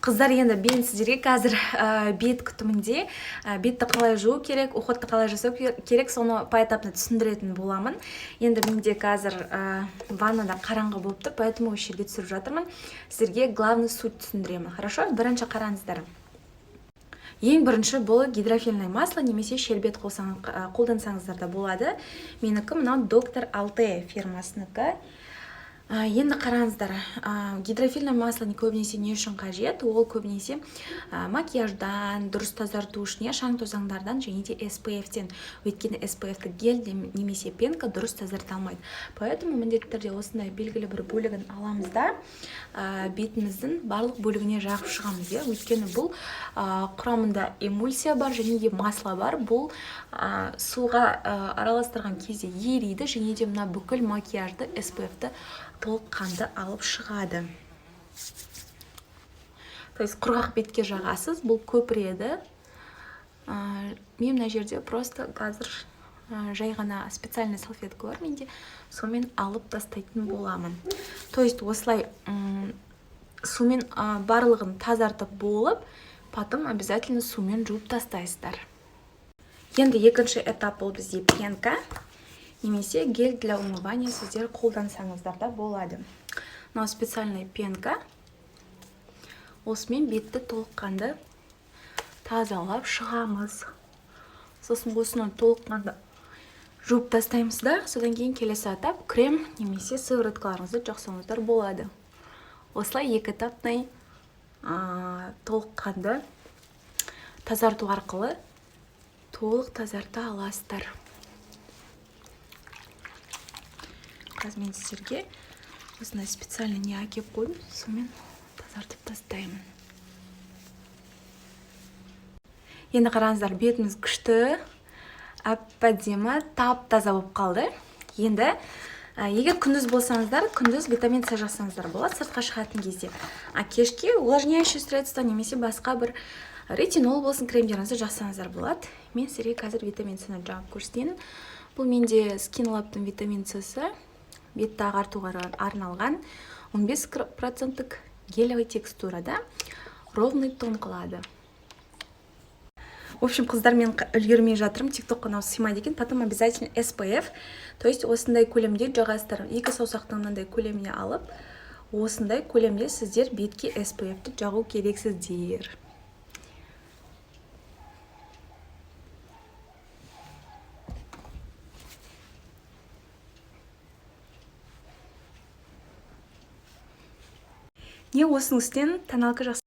Қыздар, енді мен сіздерге қазір бет күтімінде бетті қалай жуу керек, уходты қалай жасау керек, соны поэтапно түсіндіретін боламын. Енді менде қазір ваннада қараңғы болып тұр, поэтому осы жерге түсіріп жатырмын. Сіздерге главный суть түсіндіремін. Хорошо? Бірінші қараңыздар. Ең бірінші бұл гидрофильное масло немесе шербет қолдансаңыздар да болады. Менікі мынау доктор Алтея фирмасынікі. Енді қараңыздар, гидрофильное масло көбінесе не үшін қажет? Ол көбінесе макияждан, дұрыс тазарту үшін, шаң тозаңдардан және де SPF-тен. Өйткені SPF-ті гель немесе пенка дұрыс тазарта алмайды. Поэтому міндетті түрде осындай белгілі бір бөлігін аламыз да, бетіміздің барлық бөлігіне жағып шығамыз. Өйткені бұл құрамында эмульсия бар және де масло бар. Бұл суға араластырған кезде ериді және де мына бүкіл макияжды SPF-ті толыққанды алып шығады. То есть құрғақ бетке жағасыз, бұл көпіреді. Мен мына жерде просто қазір жай ғана специальный салфетка бар менде, сонымен алып тастайтын боламын. То есть осылай сумен барлығын тазартып болып, потом обязательно сумен жуып тастайсыздар. Енді екінші этап бұл бізде пенка. Немесе гель для умывания сіздер қолдансаңыздар да болады. Мынау специальный пенка. Осымен бетті толыққанды тазалап шығамыз. Сосын осыны толыққанды жуып тастаймыз да, содан кейін келесі этап крем немесе сывороткаларыңызды жақсаңыздар болады. Осылай екі этаптай толыққанды тазарту арқылы толық тазарта аласыздар. Қазір мен сіздерге осындай специально не әкеп қойдым, сонымен тазартып тастаймын. Енді қараңыздар, бетіміз күшті, әп-әдемі, тап-таза болып қалды. Енді егер күндіз болсаңыздар, күндіз витамин С жақсаңыздар болады, сыртқа шығатын кезде. Кешке увлажняющее средство немесе басқа бір ретинол болсын кремдеріңізді жақсаңыздар болады. Мен сіздерге қазір витамин С-ні жағып көрсетейін. Бұл менде Skin Lab'тың витамин С-сі. Бетті ағартуға арналған 15% гелевый текстурада ровный тон қылады. В общем, қыздар, мен үлгермей жатырмын, тиктокқа мынау сыймайды екен, потом обязательно SPF, то есть осындай көлемде жағасыздар. Екі саусақтың мынандай көлеміне алып, осындай көлемде сіздер бетке SPF-ті жағу керексіздер. Не осының үстінен тоналка жақсы